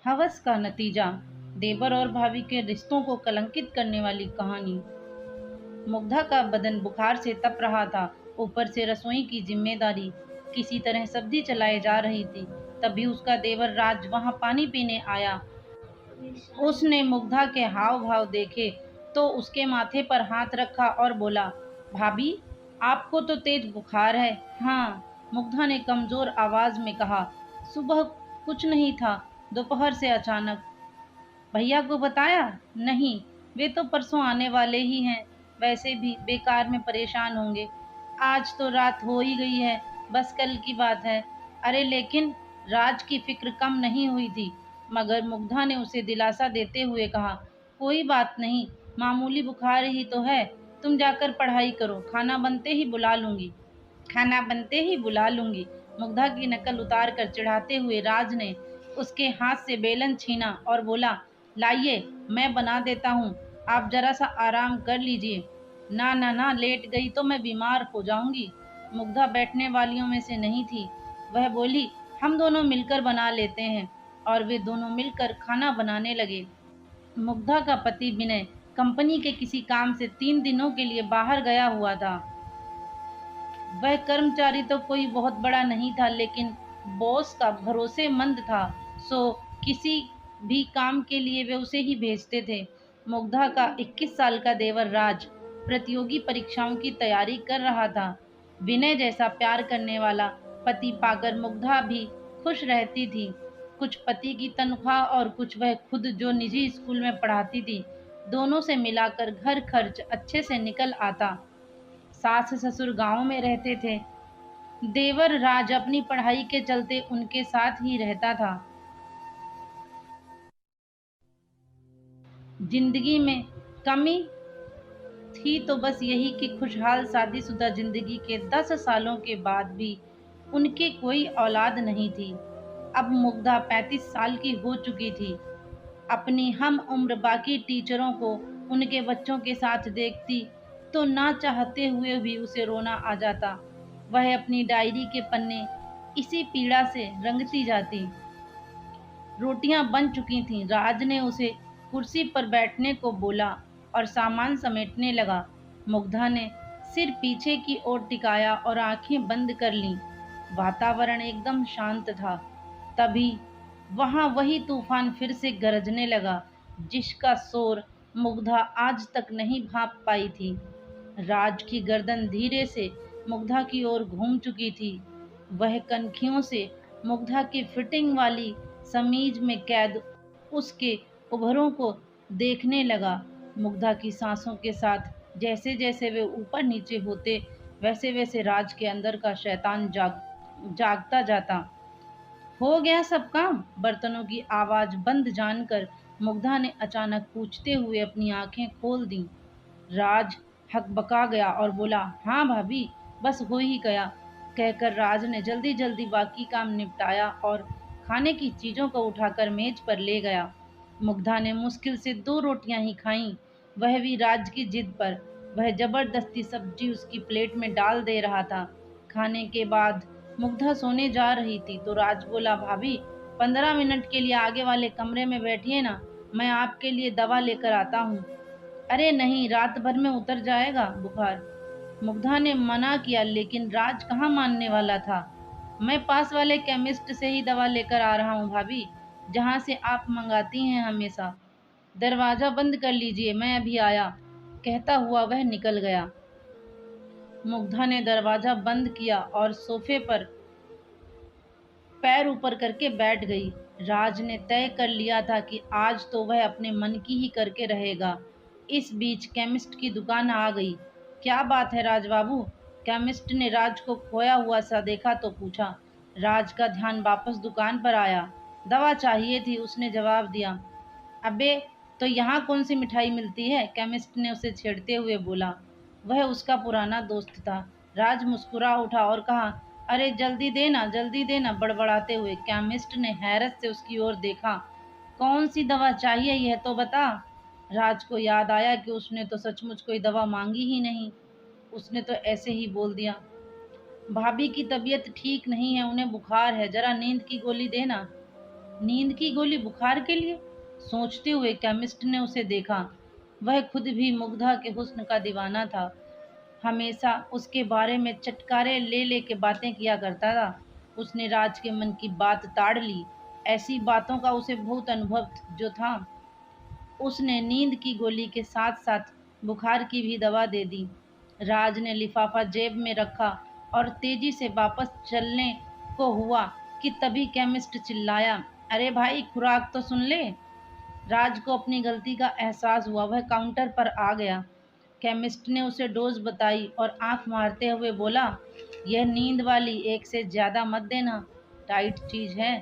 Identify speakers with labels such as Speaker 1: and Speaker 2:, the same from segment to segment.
Speaker 1: हवस का नतीजा। देवर और भाभी के रिश्तों को कलंकित करने वाली कहानी। मुग्धा का बदन बुखार से तप रहा था। ऊपर से रसोई की जिम्मेदारी। किसी तरह सब्जी चलाई जा रही थी। तभी उसका देवर राज वहां पानी पीने आया। उसने मुग्धा के हाव भाव देखे तो उसके माथे पर हाथ रखा और बोला, भाभी, आपको तो तेज बुखार है। हाँ, मुग्धा ने कमजोर आवाज में कहा। सुबह कुछ नहीं था, दोपहर से अचानक। भैया को बताया? नहीं, वे तो परसों आने वाले ही हैं। वैसे भी बेकार में परेशान होंगे। आज तो रात हो ही गई है, बस कल की बात है। अरे लेकिन राज की फिक्र कम नहीं हुई थी, मगर मुग्धा ने उसे दिलासा देते हुए कहा, कोई बात नहीं, मामूली बुखार ही तो है। तुम जाकर पढ़ाई करो, खाना बनते ही बुला लूंगी। खाना बनते ही बुला लूंगी। मुग्धा की नकल उतार कर चिढ़ाते हुए राज ने उसके हाथ से बेलन छीना और बोला, लाइए, मैं बना देता हूँ, आप जरा सा आराम कर लीजिए। ना ना ना, लेट गई तो मैं बीमार हो जाऊंगी। मुग्धा बैठने वालियों में से नहीं थी। वह बोली, हम दोनों मिलकर बना लेते हैं। और वे दोनों मिलकर खाना बनाने लगे। मुग्धा का पति विनय कंपनी के किसी काम से 3 दिनों के लिए बाहर गया हुआ था। वह कर्मचारी तो कोई बहुत बड़ा नहीं था, लेकिन बॉस का भरोसेमंद था। सो किसी भी काम के लिए वे उसे ही भेजते थे। मुग्धा का 21 साल का देवर राज प्रतियोगी परीक्षाओं की तैयारी कर रहा था। विनय जैसा प्यार करने वाला पति पाकर मुग्धा भी खुश रहती थी। कुछ पति की तनख्वाह और कुछ वह खुद जो निजी स्कूल में पढ़ाती थी, दोनों से मिलाकर घर खर्च अच्छे से निकल आता। सास ससुर गांव में रहते थे। देवर राज अपनी पढ़ाई के चलते उनके साथ ही रहता था। जिंदगी में कमी थी तो बस यही कि खुशहाल शादीशुदा जिंदगी के 10 सालों के बाद भी उनके कोई औलाद नहीं थी। अब मुग्धा 35 साल की हो चुकी थी। अपनी हम उम्र बाकी टीचरों को उनके बच्चों के साथ देखती तो ना चाहते हुए भी उसे रोना आ जाता। वह अपनी डायरी के पन्ने इसी पीड़ा से रंगती जाती। रोटियां बन चुकी थीं। राज ने उसे कुर्सी पर बैठने को बोला और सामान समेटने लगा। मुग्धा ने सिर पीछे की ओर टिकाया और आंखें बंद कर लीं। वातावरण एकदम शांत था। तभी वहां वही तूफान फिर से गरजने लगा, जिसका शोर मुग्धा आज तक नहीं भाप पाई थी। राज की गर्दन धीरे से मुग्धा की ओर घूम चुकी थी। वह कनखियों से मुग्धा की फिटिंग वाली समीज में कैद उसके उभरों को देखने लगा। मुग्धा की सांसों के साथ जैसे जैसे वे ऊपर नीचे होते, वैसे वैसे राज के अंदर का शैतान जागता जाता। हो गया सब काम? बर्तनों की आवाज बंद जानकर मुग्धा ने अचानक पूछते हुए अपनी आंखें खोल दी। राज हकबका गया और बोला, हाँ भाभी, बस हो ही गया। कहकर राज ने जल्दी जल्दी बाकी काम निपटाया और खाने की चीजों को उठाकर मेज पर ले गया। मुग्धा ने मुश्किल से 2 रोटियां ही खाईं, वह भी राज की जिद पर। वह जबरदस्ती सब्जी उसकी प्लेट में डाल दे रहा था। खाने के बाद मुग्धा सोने जा रही थी तो राज बोला, भाभी, 15 मिनट के लिए आगे वाले कमरे में बैठिए ना, मैं आपके लिए दवा लेकर आता हूँ। अरे नहीं, रात भर में उतर जाएगा बुखार। मुग्धा ने मना किया, लेकिन राज कहाँ मानने वाला था। मैं पास वाले केमिस्ट से ही दवा लेकर आ रहा हूँ भाभी, जहाँ से आप मंगाती हैं हमेशा। दरवाजा बंद कर लीजिए, मैं अभी आया। कहता हुआ वह निकल गया। मुग्धा ने दरवाजा बंद किया और सोफे पर पैर ऊपर करके बैठ गई। राज ने तय कर लिया था कि आज तो वह अपने मन की ही करके रहेगा। इस बीच केमिस्ट की दुकान आ गई। क्या बात है राज बाबू? केमिस्ट ने राज को खोया हुआ सा देखा तो पूछा। राज का ध्यान वापस दुकान पर आया। दवा चाहिए थी, उसने जवाब दिया। अबे, तो यहाँ कौन सी मिठाई मिलती है? केमिस्ट ने उसे छेड़ते हुए बोला। वह उसका पुराना दोस्त था। राज मुस्कुरा उठा और कहा, अरे जल्दी देना, बड़बड़ाते हुए। केमिस्ट ने हैरत से उसकी ओर देखा। कौन सी दवा चाहिए, यह तो बता। राज को याद आया कि उसने तो सचमुच कोई दवा मांगी ही नहीं। उसने तो ऐसे ही बोल दिया, भाभी की तबीयत ठीक नहीं है, उन्हें बुखार है, जरा नींद की गोली देना। नींद की गोली बुखार के लिए? सोचते हुए केमिस्ट ने उसे देखा। वह खुद भी मुग्धा के हुस्न का दीवाना था। हमेशा उसके बारे में चटकारे ले ले के बातें किया करता था। उसने राज के मन की बात ताड़ ली। ऐसी बातों का उसे बहुत अनुभव जो था। उसने नींद की गोली के साथ साथ बुखार की भी दवा दे दी। राज ने लिफाफा जेब में रखा और तेजी से वापस चलने को हुआ कि तभी केमिस्ट चिल्लाया, अरे भाई, खुराक तो सुन ले। राज को अपनी गलती का एहसास हुआ। वह काउंटर पर आ गया। केमिस्ट ने उसे डोज बताई और आंख मारते हुए बोला, यह नींद वाली, एक से ज्यादा मत देना, टाइट चीज है।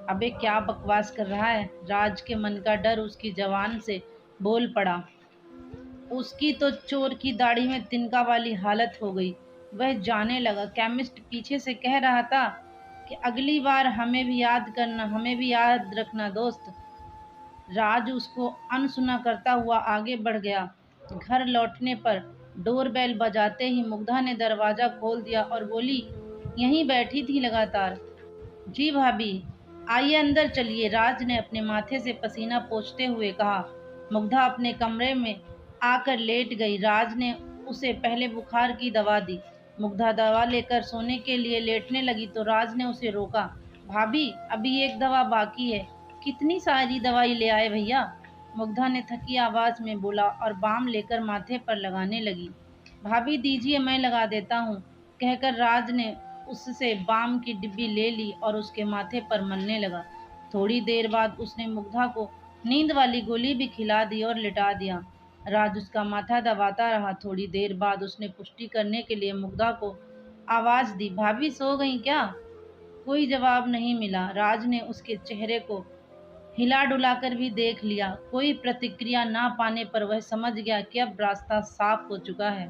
Speaker 1: अबे क्या बकवास कर रहा है? राज के मन का डर उसकी जबान से बोल पड़ा। उसकी तो चोर की दाढ़ी में तिनका वाली हालत हो गई। वह जाने लगा। केमिस्ट पीछे से कह रहा था कि अगली बार हमें भी याद करना, हमें भी याद रखना दोस्त। राज उसको अनसुना करता हुआ आगे बढ़ गया। घर लौटने पर डोरबेल बजाते ही मुग्धा ने दरवाजा खोल दिया और बोली, यहीं बैठी थी लगातार। जी भाभी, आइए अंदर चलिए, राज ने अपने माथे से पसीना पोंछते हुए कहा। मुग्धा अपने कमरे में आकर लेट गई। राज ने उसे पहले बुखार की दवा दी। मुग्धा दवा लेकर सोने के लिए लेटने लगी तो राज ने उसे रोका। भाभी, अभी एक दवा बाकी है। कितनी सारी दवाई ले आए भैया? मुग्धा ने थकी आवाज में बोला और बाम लेकर माथे पर लगाने लगी। भाभी दीजिए, मैं लगा देता हूँ, कहकर राज ने उससे बाम की डिब्बी ले ली और उसके माथे पर मलने लगा। थोड़ी देर बाद उसने मुग्धा को नींद वाली गोली भी खिला दी और लिटा दिया। राज उसका माथा दबाता रहा। थोड़ी देर बाद उसने पुष्टि करने के लिए मुग्धा को आवाज दी, भाभी सो गई क्या? कोई जवाब नहीं मिला। राज ने उसके चेहरे को हिला डुलाकर भी देख लिया। कोई प्रतिक्रिया ना पाने पर वह समझ गया कि अब रास्ता साफ हो चुका है।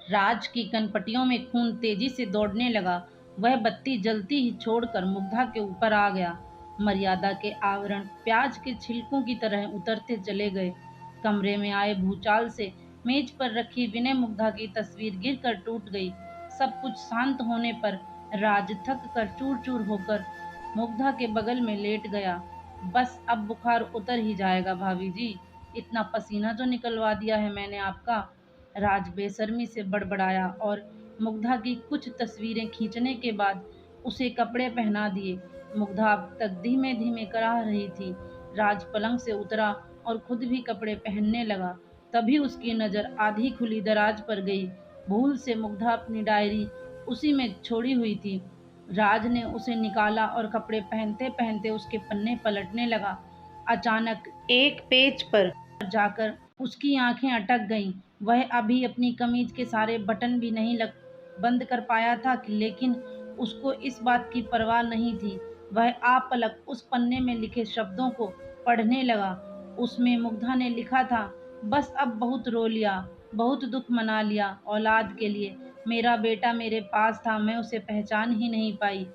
Speaker 1: राज की कनपटियों में खून तेजी से दौड़ने लगा। वह बत्ती जलती ही छोड़कर मुग्धा के ऊपर आ गया। मर्यादा के आवरण प्याज के छिलकों की तरह उतरते चले गए। कमरे में आए भूचाल से मेज पर रखी विनय मुग्धा की तस्वीर गिरकर टूट गई। सब कुछ शांत होने पर राज थक कर चूर चूर होकर मुग्धा के बगल में लेट गया। बस अब बुखार उतर ही जाएगा भाभी जी। इतना पसीना जो निकलवा दिया है मैंने आपका। राज बेशर्मी से बड़बड़ाया और मुग्धा की कुछ तस्वीरें खींचने के बाद उसे कपड़े पहना दिए। मुग्धा अब तक धीमे धीमे कराह रही थी। राज पलंग से उतरा और खुद भी कपड़े पहनने लगा। तभी उसकी नज़र आधी खुली दराज पर गई। भूल से मुग्धा अपनी डायरी उसी में छोड़ी हुई थी। राज ने उसे निकाला और कपड़े पहनते पहनते उसके पन्ने पलटने लगा। अचानक एक पेज पर जाकर उसकी आंखें अटक गईं। वह अभी अपनी कमीज के सारे बटन भी नहीं लग बंद कर पाया था लेकिन उसको इस बात की परवाह नहीं थी। वह आप पलक उस पन्ने में लिखे शब्दों को पढ़ने लगा। उसमें मुग्धा ने लिखा था, बस अब बहुत रो लिया, बहुत दुख मना लिया औलाद के लिए। मेरा बेटा मेरे पास था, मैं उसे पहचान ही नहीं पाई।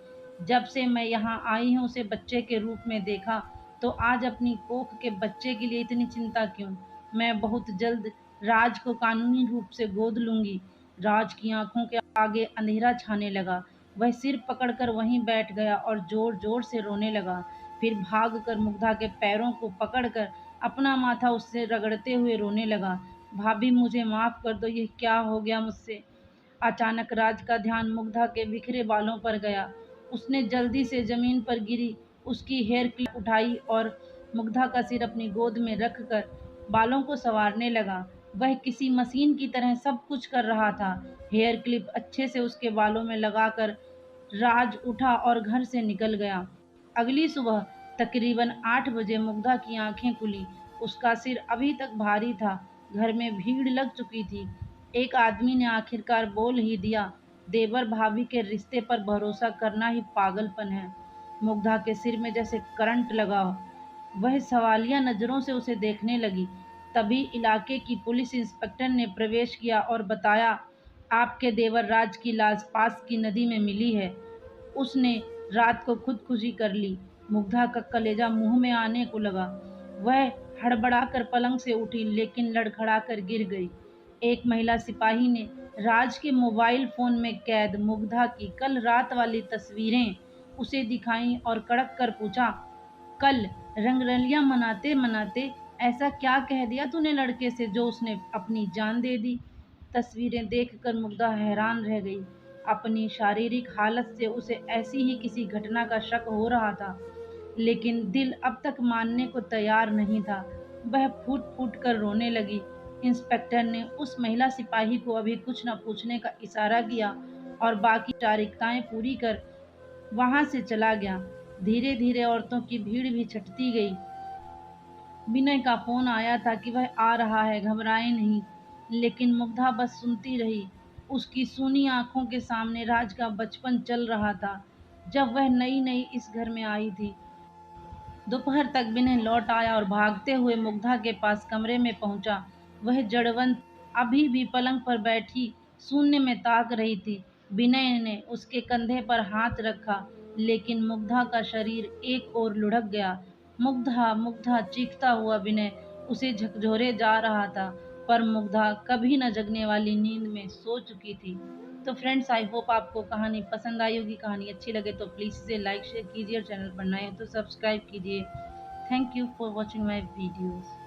Speaker 1: जब से मैं यहाँ आई हूँ उसे बच्चे के रूप में देखा, तो आज अपनी कोख के बच्चे के लिए इतनी चिंता क्यों? मैं बहुत जल्द राज को कानूनी रूप से गोद लूंगी। राज की आंखों के आगे अंधेरा छाने लगा। वह सिर पकड़कर वहीं बैठ गया और जोर जोर से रोने लगा। फिर भागकर मुग्धा के पैरों को पकड़कर अपना माथा उससे रगड़ते हुए रोने लगा। भाभी मुझे माफ कर दो, ये क्या हो गया मुझसे? अचानक राज का ध्यान मुग्धा के बिखरे बालों पर गया। उसने जल्दी से जमीन पर गिरी उसकी हेयर क्लिप उठाई और मुग्धा का सिर अपनी गोद में रखकर बालों को संवारने लगा। वह किसी मशीन की तरह सब कुछ कर रहा था। हेयर क्लिप अच्छे से उसके बालों में लगाकर राज उठा और घर से निकल गया। अगली सुबह तकरीबन 8 बजे मुग्धा की आंखें खुली। उसका सिर अभी तक भारी था। घर में भीड़ लग चुकी थी। एक आदमी ने आखिरकार बोल ही दिया, देवर भाभी के रिश्ते पर भरोसा करना ही पागलपन है। मुग्धा के सिर में जैसे करंट लगा हो। वह सवालिया नजरों से उसे देखने लगी। तभी इलाके की पुलिस इंस्पेक्टर ने प्रवेश किया और बताया, आपके देवर राज की लाश पास की नदी में मिली है। उसने रात को खुदकुशी कर ली। मुग्धा का कलेजा मुंह में आने को लगा। वह हड़बड़ाकर पलंग से उठी लेकिन लड़खड़ाकर गिर गई। एक महिला सिपाही ने राज के मोबाइल फोन में कैद मुग्धा की कल रात वाली तस्वीरें उसे दिखाई और कड़क कर पूछा, कल रंगरलियां मनाते मनाते ऐसा क्या कह दिया तूने लड़के से जो उसने अपनी जान दे दी। तस्वीरें देखकर मुग्धा हैरान रह गई। अपनी शारीरिक हालत से उसे ऐसी ही किसी घटना का शक हो रहा था, लेकिन दिल अब तक मानने को तैयार नहीं था। वह फूट फूट कर रोने लगी। इंस्पेक्टर ने उस महिला सिपाही को अभी कुछ न पूछने का इशारा किया और बाकी औपचारिकताएं पूरी कर वहां से चला गया। धीरे धीरे औरतों की भीड़ भी छटती गई। विनय का फोन आया था कि वह आ रहा है, घबराए नहीं। लेकिन मुग्धा बस सुनती रही। उसकी सूनी आंखों के सामने राज का बचपन चल रहा था, जब वह नई नई इस घर में आई थी। दोपहर तक विनय लौट आया और भागते हुए मुग्धा के पास कमरे में पहुंचा। वह जड़वंत अभी भी पलंग पर बैठी शून्य में ताक रही थी। विनय ने उसके कंधे पर हाथ रखा, लेकिन मुग्धा का शरीर एक ओर लुढ़क गया। मुग्धा मुग्धा चीखता हुआ विनय उसे झकझोरे जा रहा था, पर मुग्धा कभी न जगने वाली नींद में सो चुकी थी। तो फ्रेंड्स, आई होप आपको कहानी पसंद आई होगी। कहानी अच्छी लगे तो प्लीज़ इसे लाइक शेयर कीजिए और चैनल पर नए हो तो सब्सक्राइब कीजिए। Thank you for watching my videos.